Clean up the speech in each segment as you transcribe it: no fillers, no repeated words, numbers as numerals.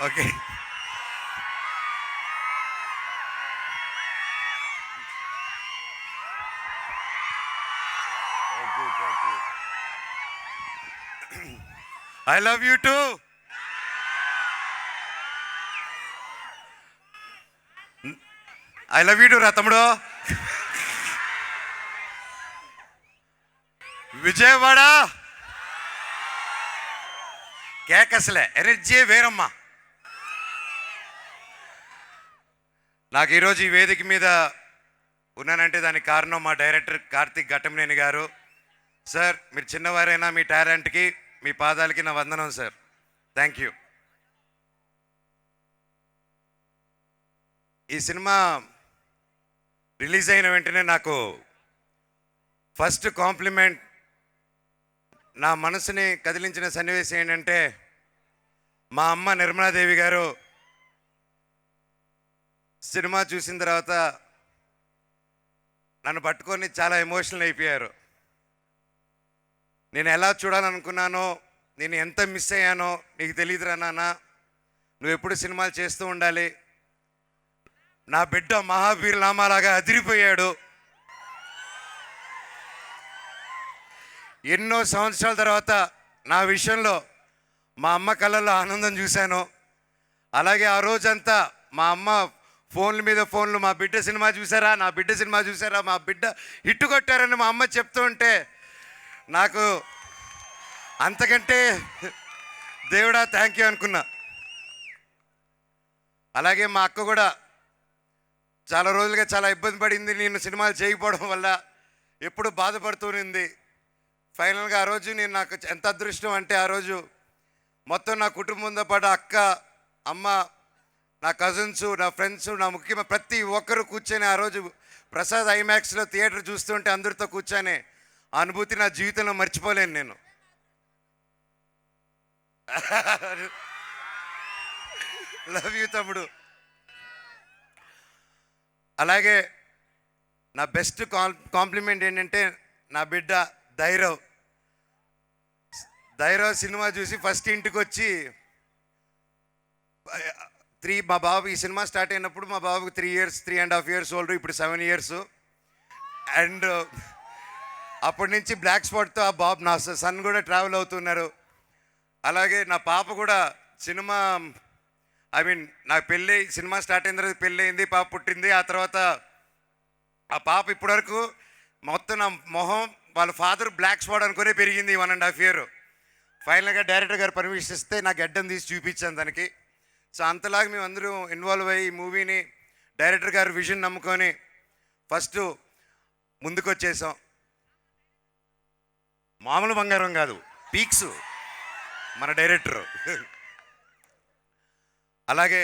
Okay. I love you two. I love you two రా తమ్ముడు. Vijayawada కేకసలే energy వేరమ్మా. నాకు ఈరోజు ఈ వేదిక మీద ఉన్నానంటే దానికి కారణం మా డైరెక్టర్ కార్తిక్ ఘట్టమనేని గారు. సార్, మీరు చిన్నవారైనా మీ టాలెంట్కి, మీ పాదాలకి నా వందనం సార్. Thank you. ఈ సినిమా రిలీజ్ అయిన వెంటనే నాకు ఫస్ట్ కాంప్లిమెంట్, నా మనసుని కదిలించిన సన్నివేశం ఏంటంటే, మా అమ్మ నిర్మలాదేవి గారు సినిమా చూసిన తర్వాత నన్ను పట్టుకొని చాలా ఎమోషనల్ అయిపోయారు. నేను ఎలా చూడాలనుకున్నానో, నేను ఎంత మిస్ అయ్యానో నీకు తెలియదురా నాన్న, నువ్వు ఎప్పుడు సినిమాలు చేస్తూ ఉండాలి. నా బిడ్డ మహావీర్ నామాలాగా అదిరిపోయాడు. ఎన్నో సంవత్సరాల తర్వాత నా విషయంలో మా అమ్మ కళ్ళల్లో ఆనందం చూశాను. అలాగే ఆ రోజంతా మా అమ్మ ఫోన్ల మీద ఫోన్లు, మా బిడ్డ సినిమా చూసారా, నా బిడ్డ సినిమా చూసారా, మా బిడ్డ హిట్టు కొట్టారని మా అమ్మ చెప్తూ ఉంటే నాకు అంతకంటే దేవుడా థ్యాంక్ యూ అనుకున్నా. అలాగే మా అక్క కూడా చాలా రోజులుగా చాలా ఇబ్బంది పడింది, నేను సినిమాలు చేయకపోవడం వల్ల ఎప్పుడు బాధపడుతూనింది. ఫైనల్గా ఆ రోజు నేను, నాకు ఎంత అదృష్టం అంటే, ఆ రోజు మొత్తం నా కుటుంబంతో పాటు అక్క, అమ్మ, నా కజిన్స్, నా ఫ్రెండ్స్, నా ముఖ్యమైన ప్రతి ఒక్కరు కూర్చొని ఆ రోజు ప్రసాద్ ఐమాక్స్లో థియేటర్ చూస్తుంటే అందరితో కూర్చొని ఆ అనుభూతి నా జీవితంలో మర్చిపోలేను నేను. లవ్ యూ తమ్ముడు. అలాగే నా బెస్ట్ కాంప్లిమెంట్ ఏంటంటే, నా బిడ్డ ధైర్యం సినిమా చూసి ఫస్ట్ ఇంటికి వచ్చి మా బాబు ఈ సినిమా స్టార్ట్ అయినప్పుడు మా బాబుకి 3.5 years ఓల్డ్, ఇప్పుడు 7 years. అండ్ అప్పటి నుంచి బ్లాక్ స్పాట్తో ఆ బాబు, నా సన్ కూడా ట్రావెల్ అవుతున్నారు. అలాగే నా పాప కూడా సినిమా, నా పెళ్ళి, సినిమా స్టార్ట్ అయిన తర్వాత పెళ్ళి అయింది, పాప పుట్టింది. ఆ తర్వాత ఆ పాప ఇప్పటివరకు మొత్తం నా మొహం వాళ్ళ ఫాదర్ బ్లాక్ స్పాట్ అనుకునే పెరిగింది 1.5 year. ఫైనల్గా డైరెక్టర్ గారు పర్మిషన్ ఇస్తే నాకు గడ్డం తీసి చూపించాను దానికి. సో అంతలాగా మేము అందరూ ఇన్వాల్వ్ అయ్యి ఈ మూవీని డైరెక్టర్ గారు విజన్ నమ్ముకొని ఫస్ట్ ముందుకు వచ్చేసాం. మామూలు బంగారం కాదు, పీక్స్ మన డైరెక్టరు. అలాగే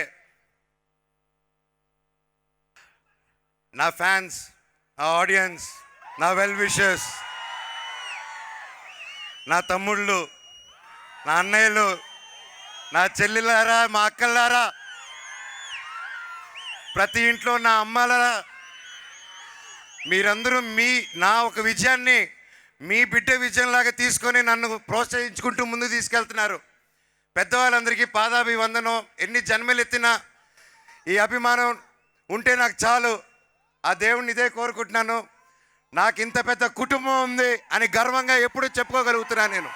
నా ఫ్యాన్స్, నా ఆడియన్స్, నా వెల్ విషర్స్, నా తమ్ముళ్ళు, నా అన్నయ్యలు, నా చెల్లెలారా, మా అక్కలారా, ప్రతి ఇంట్లో నా అమ్మలారా, మీరందరూ నా ఒక విజయాన్ని మీ బిడ్డ విజయంలాగా తీసుకొని నన్ను ప్రోత్సహించుకుంటూ ముందు తీసుకెళ్తున్నారు. పెద్దవాళ్ళందరికీ పాదాభివందనం. ఎన్ని జన్మలు ఎత్తినా ఈ అభిమానం ఉంటే నాకు చాలు. ఆ దేవుణ్ణి ఇదే కోరుకుంటున్నాను. నాకు ఇంత పెద్ద కుటుంబం ఉంది అని గర్వంగా ఎప్పుడు చెప్పుకోగలుగుతున్నాను నేను.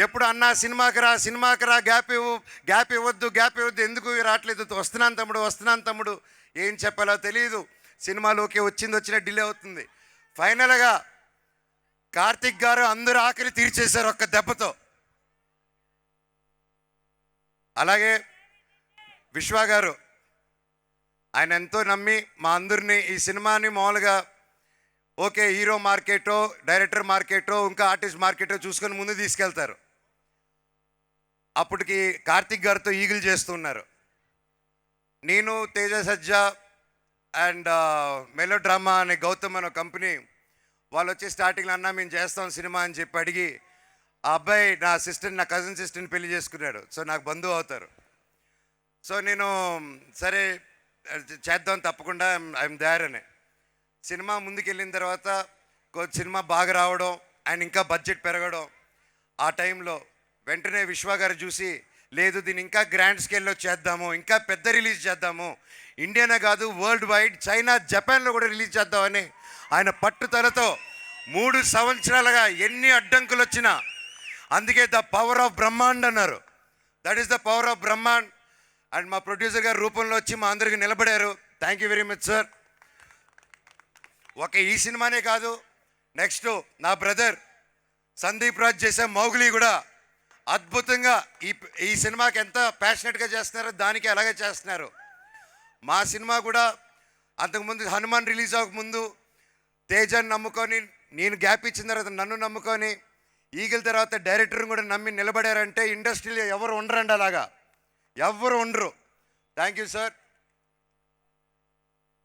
ఎప్పుడు అన్నా సినిమాకి రా, గ్యాప్ ఇవ్వద్దు, ఎందుకు రావట్లేదు, వస్తున్నాను తమ్ముడు, ఏం చెప్పాలో తెలియదు. సినిమాలోకి వచ్చిన డిలే అవుతుంది. ఫైనల్గా కార్తిక్ గారు అందరూ ఆఖరి తీర్చేశారు ఒక్క దెబ్బతో. అలాగే విశ్వ గారు, ఆయన ఎంతో నమ్మి మా అందరినీ ఈ సినిమాని మామూలుగా ఓకే హీరో మార్కెటో, డైరెక్టర్ మార్కెటో, ఇంకా ఆర్టిస్ట్ మార్కెటో చూసుకొని ముందు తీసుకెళ్తారు. అప్పటికి కార్తిక్ గారితో ఈగిల్ చేస్తున్నారు. నేను, తేజ సజ్జా, అండ్ మెలో డ్రామా అనే గౌతమ్ అనే కంపెనీ వాళ్ళు వచ్చి స్టార్టింగ్లో అన్నా మేము చేస్తాం సినిమా అని చెప్పి అడిగి ఆ అబ్బాయి నా సిస్టర్, నా కజిన్ సిస్టర్ని పెళ్లి చేసుకున్నాడు. సో నాకు బంధువు అవుతారు. సో నేను సరే చేద్దాం తప్పకుండా, ఐఎమ్ దేర్ అని. సినిమా ముందుకెళ్ళిన తర్వాత సినిమా బాగా రావడం అండ్ ఇంకా బడ్జెట్ పెరగడం, ఆ టైంలో వెంటనే విశ్వ గారు చూసి లేదు దీన్ని ఇంకా గ్రాండ్ స్కేల్లో చేద్దాము, ఇంకా పెద్ద రిలీజ్ చేద్దాము, ఇండియానే కాదు వరల్డ్ వైడ్ చైనా జపాన్లో కూడా రిలీజ్ చేద్దామని ఆయన పట్టుదలతో 3 సంవత్సరాలుగా ఎన్ని అడ్డంకులు వచ్చినా, అందుకే ద పవర్ ఆఫ్ బ్రహ్మాండ్ అన్నారు. That is the power of Brahmand. And మా ప్రొడ్యూసర్ గారు రూపంలో వచ్చి మా అందరికి నిలబడారు. Thank you very much sir. ఒక ఈ సినిమానే కాదు, నెక్స్ట్ నా బ్రదర్ సందీప్ రాజ్ చేసే మౌగ్లీ కూడా అద్భుతంగా ఈ సినిమాకి ఎంత ప్యాషనెట్గా చేస్తున్నారో దానికి అలాగే చేస్తున్నారు. మా సినిమా కూడా అంతకుముందు హనుమాన్ రిలీజ్ అవ్వకముందు తేజాన్ని నమ్ముకొని, నేను గ్యాప్ ఇచ్చిన తర్వాత నన్ను నమ్ముకొని, ఈగిల్ తర్వాత డైరెక్టర్ని కూడా నమ్మి నిలబడారంటే ఇండస్ట్రీలో ఎవరు ఉండరండి, అలాగా ఎవరు ఉండరు. Thank you sir.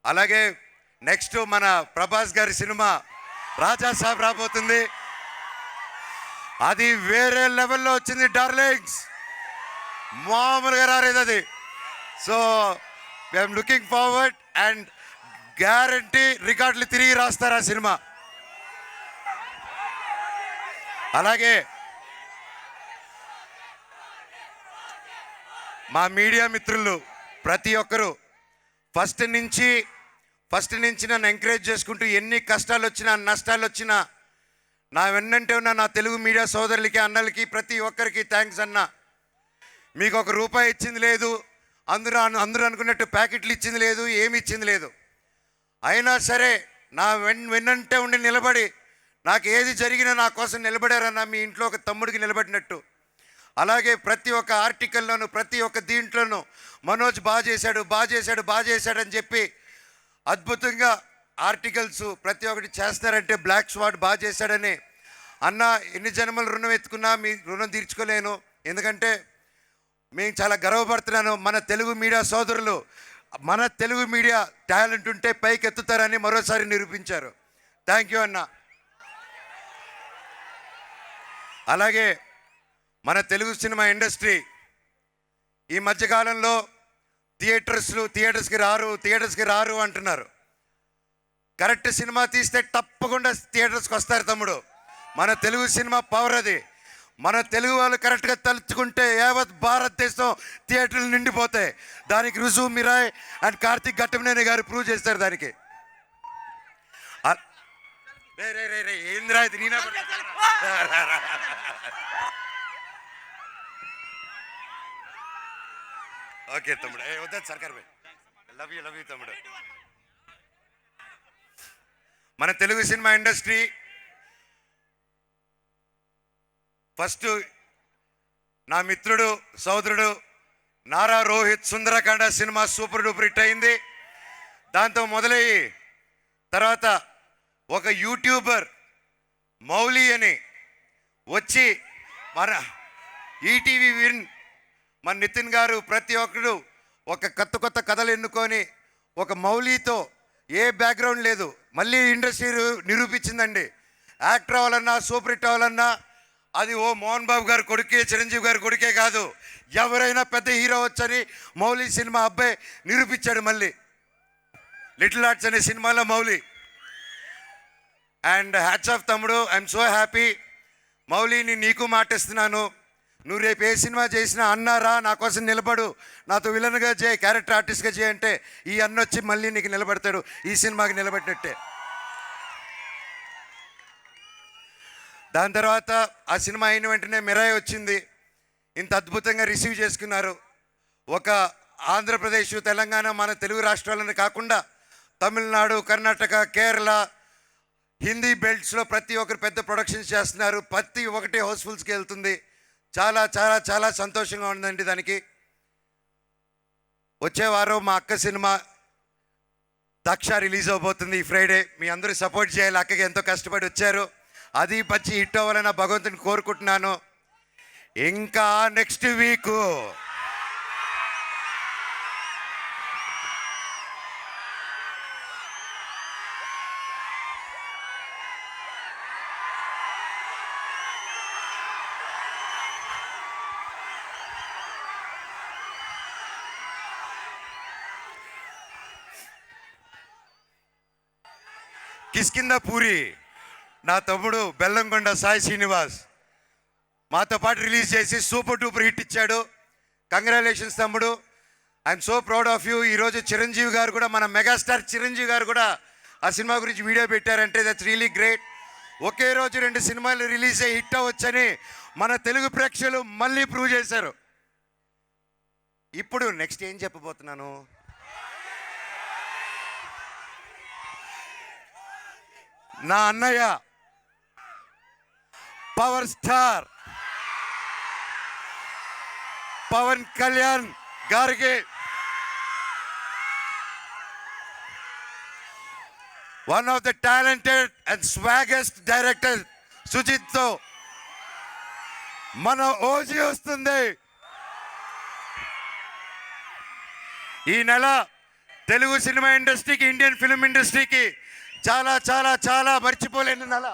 అలాగే నెక్స్ట్ మన ప్రభాస్ గారి సినిమా రాజా సాబ్ రాబోతుంది. అది వేరే లెవెల్లో వచ్చింది డార్లింగ్స్, మామూలుగా రాలేదు అది. So I'm looking forward and guarantee రికార్డులు తిరిగి రాస్తారు ఆ సినిమా. అలాగే మా మీడియా మిత్రులు ప్రతి ఒక్కరూ ఫస్ట్ నుంచి నన్ను ఎంకరేజ్ చేసుకుంటూ ఎన్ని కష్టాలు వచ్చినా నష్టాలు వచ్చినా నా వెన్నంటే ఉన్న నా తెలుగు మీడియా సోదరులకి అన్నలకి ప్రతి ఒక్కరికి థ్యాంక్స్ అన్న. మీకు ₹1 ఇచ్చింది లేదు, అందరూ అనుకున్నట్టు ప్యాకెట్లు ఇచ్చింది లేదు, ఏమి ఇచ్చింది లేదు. అయినా సరే నా వెన్నంటే ఉండి నిలబడి నాకు ఏది జరిగినా నా కోసం నిలబడారన్న, మీ ఇంట్లో ఒక తమ్ముడికి నిలబడినట్టు. అలాగే ప్రతి ఒక్క ఆర్టికల్లోనూ ప్రతి ఒక్క దీంట్లోనూ మనోజ్ బాగా చేశాడు అని చెప్పి అద్భుతంగా ఆర్టికల్స్ ప్రతి ఒక్కటి చేస్తారంటే బ్లాక్ స్వాట్ బాగా చేశాడని అన్న. ఎన్ని జన్మలు రుణం ఎత్తుకున్నా మీ రుణం తీర్చుకోలేను, ఎందుకంటే మేము చాలా గర్వపడుతున్నాను. మన తెలుగు మీడియా సోదరులు, మన తెలుగు మీడియా టాలెంట్ ఉంటే పైకి ఎత్తుతారని మరోసారి నిరూపించారు. థ్యాంక్ యూ అన్న. అలాగే మన తెలుగు సినిమా ఇండస్ట్రీ ఈ మధ్యకాలంలో థియేటర్స్కి రారు అంటున్నారు. కరెక్ట్ సినిమా తీస్తే తప్పకుండా థియేటర్స్కి వస్తారు తమ్ముడు. మన తెలుగు సినిమా పవర్ అది. మన తెలుగు వాళ్ళు కరెక్ట్గా తలుచుకుంటే యావత్ భారతదేశం థియేటర్లు నిండిపోతాయి. దానికి రుజువు మిరాయ్ అండ్ కార్తిక్ ఘట్టమనేని గారు ప్రూవ్ చేస్తారు దానికి. ఏంద్రా ఇది నేనా? ఓకే తమ్ముడు, వద్దా సర్కార్ భాయ్, లవ్ యూ తమ్ముడు. మన తెలుగు సినిమా ఇండస్ట్రీ ఫస్ట్ నా మిత్రుడు సోదరుడు Nara Rohit Sundarakanda cinema super duper hit అయింది. దాంతో మొదలయ్యి తర్వాత ఒక యూట్యూబర్ మౌలి అని వచ్చి మన ఈటీవీ విన్ మన నితిన్ గారు ప్రతి ఒక్కరు ఒక కొత్త కథలు ఎన్నుకొని ఒక మౌలితో ఏ బ్యాక్గ్రౌండ్ లేదు, మళ్ళీ ఇండస్ట్రీ నిరూపించిందండి. యాక్టర్ అవ్వాలన్నా సూపర్ హిట్ అవ్వాలన్నా అది మోహన్ బాబు గారు కొడుకే, చిరంజీవి గారి కొడుకే కాదు, ఎవరైనా పెద్ద హీరో వచ్చని మౌలి సినిమా అబ్బాయి నిరూపించాడు. మళ్ళీ లిటిల్ ఆర్ట్స్ అనే సినిమాలో మౌలి. అండ్ హ్యాట్స్ ఆఫ్ తమ్ముడు, ఐఎమ్ సో హ్యాపీ. మౌలిని నీకు మాటిస్తున్నాను, నువ్వు రేపు ఏ సినిమా చేసినా అన్నారా నా కోసం నిలబడు, నాతో విలన్గా చేయి, క్యారెక్టర్ ఆర్టిస్ట్గా చేయంటే ఈ అన్న వచ్చి మళ్ళీ నీకు నిలబడతాడు, ఈ సినిమాకి నిలబడినట్టే. దాని తర్వాత ఆ సినిమా అయిన వెంటనే మిరాయి వచ్చింది. ఇంత అద్భుతంగా రిసీవ్ చేసుకున్నారు. ఒక ఆంధ్రప్రదేశ్, తెలంగాణ, మన తెలుగు రాష్ట్రాలను కాకుండా తమిళనాడు, కర్ణాటక, కేరళ, హిందీ బెల్ట్స్లో ప్రతి ఒక్కరు పెద్ద ప్రొడక్షన్స్ చేస్తున్నారు. ప్రతి ఒక్కటి హౌస్ఫుల్స్కి వెళ్తుంది. చాలా చాలా చాలా సంతోషంగా ఉందండి. దానికి వచ్చే వారం మా అక్క సినిమా దక్ష రిలీజ్ అవబోతుంది ఈ ఫ్రైడే. మీ అందరూ సపోర్ట్ చేయాలి, అక్కకి ఎంతో కష్టపడి వచ్చారు. అది మంచి హిట్ అవ్వాలని భగవంతుని కోరుకుంటున్నాను. ఇంకా నెక్స్ట్ వీక్ కిష్కింద పూరి నా తమ్ముడు బెల్లంకొండ సాయి శ్రీనివాస్ మాతో పాటు రిలీజ్ చేసి సూపర్ డూపర్ హిట్ ఇచ్చాడు. కంగ్రాచులేషన్స్ తమ్ముడు, I'm so proud of you. ఈరోజు చిరంజీవి గారు కూడా, మన మెగాస్టార్ చిరంజీవి గారు కూడా ఆ సినిమా గురించి వీడియో పెట్టారంటే దట్స్ రియలీ గ్రేట్. ఒకే రోజు 2 సినిమాలు రిలీజ్ అయ్యి హిట్ అవ్వచ్చని మన తెలుగు ప్రేక్షకులు మళ్ళీ ప్రూవ్ చేశారు. ఇప్పుడు నెక్స్ట్ ఏం చెప్పబోతున్నాను, నా అన్నయ్య పవర్ స్టార్ పవన్ కళ్యాణ్ గారికి one of the talented and swaggest director సుజిత్తో మన ఓజీ వస్తుంది. ఈ నెల తెలుగు సినిమా ఇండస్ట్రీకి, ఇండియన్ ఫిల్మ్ ఇండస్ట్రీకి చాలా చాలా చాలా మర్చిపోలేని నెల.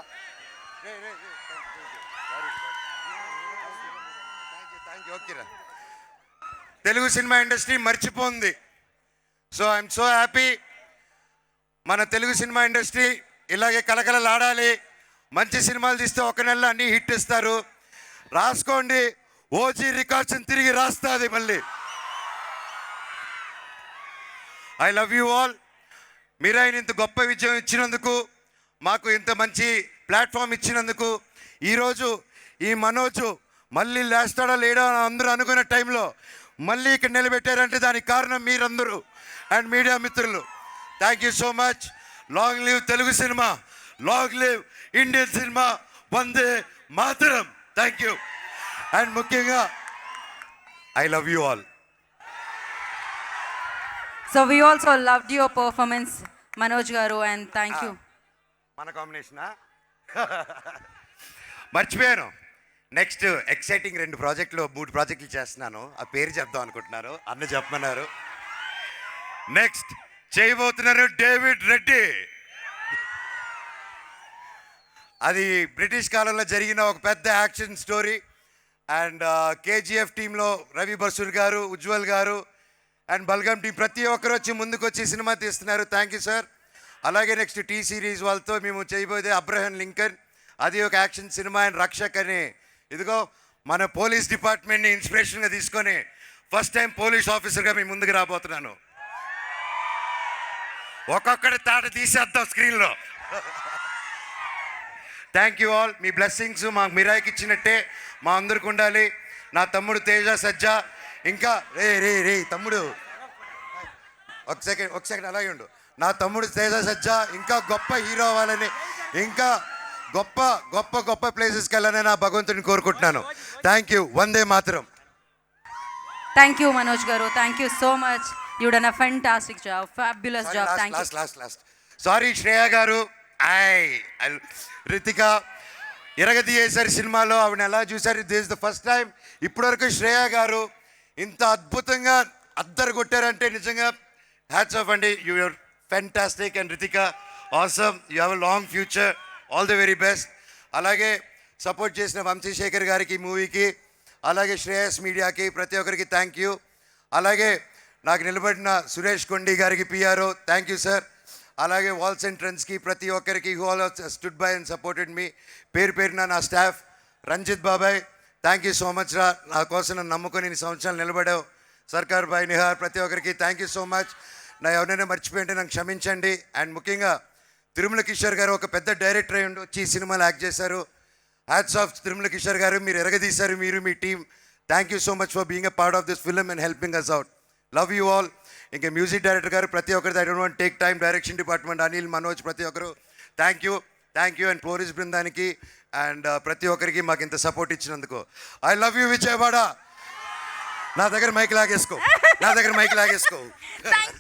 ఓకేరా, తెలుగు సినిమా ఇండస్ట్రీ మర్చిపోయింది. So I'm so happy. మన తెలుగు సినిమా ఇండస్ట్రీ ఇలాగే కలకలలాడాలి. మంచి సినిమాలు తీస్తే ఒక నెలలో అన్నీ హిట్ ఇస్తారు. రాసుకోండి, ఓజీ రికార్డ్స్ని తిరిగి రాస్తుంది మళ్ళీ. I love you all. మీరు ఆయన ఇంత గొప్ప విజయం ఇచ్చినందుకు, మాకు ఇంత మంచి ప్లాట్ఫామ్ ఇచ్చినందుకు, ఈరోజు ఈ మనోజు మళ్ళీ లేస్తాడా లేడా అని అందరూ అనుకున్న టైంలో మళ్ళీ ఇక్కడ నిలబెట్టారంటే దానికి కారణం మీరందరూ అండ్ మీడియా మిత్రులు. Thank you so much. Long live Telugu cinema, long live Indian cinema, Vande Mataram. Thank you. And ముఖ్యంగా I love you all. So we also loved your performance, Manoj garu, and thank you. మన కాంబినేషనా మర్చిపోయాను. Next exciting 2 ప్రాజెక్టులు 3 ప్రాజెక్టులు చేస్తున్నాను. ఆ పేరు చెప్దాం అనుకుంటున్నారు, అన్న చెప్పమన్నారు. నెక్స్ట్ చేయబోతున్నారు డేవిడ్ రెడ్డి. అది బ్రిటిష్ కాలంలో జరిగిన ఒక పెద్ద యాక్షన్ స్టోరీ. అండ్ కేజీఎఫ్ టీంలో రవి బసూర్ గారు, ఉజ్వల్ గారు అండ్ బల్గమ్ టీం ప్రతి ఒక్కరు వచ్చి ముందుకు వచ్చి సినిమా తీస్తున్నారు. Thank you sir. అలాగే నెక్స్ట్ టీ సిరీస్ వాళ్ళతో మేము చేయబోయేది అబ్రహం లింకన్. అది ఒక యాక్షన్ సినిమా. అండ్ రక్షక్ అని, ఇదిగో మన పోలీస్ డిపార్ట్మెంట్ని ఇన్స్పిరేషన్గా తీసుకొని ఫస్ట్ టైం పోలీస్ ఆఫీసర్గా మీ ముందుకు రాబోతున్నాను. ఒక్కొక్కటి తాట తీసేద్దాం స్క్రీన్లో. Thank you all. Me blessings మాకు మిరాయికి ఇచ్చినట్టే మా అందరికి ఉండాలి. నా తమ్ముడు తేజ సజ్జా, ఇంకా రే తమ్ముడు ఒక సెకండ్ అలాగే ఉండు. నా తమ్ముడు తేజ సజ్జా ఇంకా గొప్ప హీరో అవ్వాలని, ఇంకా గొప్ప గొప్ప గొప్ప ప్లేసెస్కి వెళ్ళాలని నా భగవంతుని కోరుకుంటున్నాను. Thank you. Vande Mataram. Thank you, Manoj garu. Thank you so much. You done a fantastic job, fabulous job. Thank you. Last sorry Shreya గారు, రితిక ఇరగదీయేశారు సినిమాలో. ఆవిడ ఎలా చూసారు, దిస్ ద ఫస్ట్ టైం. ఇప్పటివరకు శ్రేయ గారు ఇంత అద్భుతంగా అద్దరు కొట్టారంటే నిజంగా హ్యాట్స్ ఆఫ్ అండి. You are fantastic. And Ritika awesome, you have a long future. All the very best. అలాగే సపోర్ట్ చేసిన వంశీశేఖర్ గారికి మూవీకి, అలాగే శ్రేయస్ మీడియాకి, ప్రతి ఒక్కరికి థ్యాంక్ యూ. అలాగే నాకు నిలబడిన సురేష్ కొండి గారికి పిఆర్ఓ, థ్యాంక్ యూ సార్. అలాగే వాల్స్ ఎంట్రన్స్కి ప్రతి ఒక్కరికి who all stood by and supported me. పేరు పేరున నా స్టాఫ్, రంజిత్ బాబాయ్ థ్యాంక్ యూ సో మచ్ రా, నా కోసం నన్ను నమ్ముకొని ఇన్ని సంవత్సరాలు నిలబడావు. సర్కార్ బాయ్, నిహార్, ప్రతి ఒక్కరికి థ్యాంక్ యూ సో మచ్. నా ఎవరైనా మర్చిపోయింటే నాకు క్షమించండి. అండ్ ముఖ్యంగా తిరుమల కిషోర్ గారు ఒక పెద్ద డైరెక్టర్ అయ్యి వచ్చి ఈ సినిమాలో యాక్ట్ చేశారు. హ్యాట్స్ ఆఫ్ తిరుమల కిషోర్ గారు, మీరు ఎరగదీశారు, మీరు మీ team. Thank you so much for being a part of this film and helping us out. Love you all. ఇంకా మ్యూజిక్ డైరెక్టర్ గారు ప్రతి ఒక్కరిది, I don't want take time, direction department Anil, Manoj, ప్రతి ఒక్కరు థ్యాంక్ యూ. అండ్ పోలీస్ బృందానికి and ప్రతి ఒక్కరికి మాకు ఇంత సపోర్ట్ ఇచ్చినందుకు ఐ లవ్ యూ విజయవాడ. నా దగ్గర మైక్ లాగేసుకో.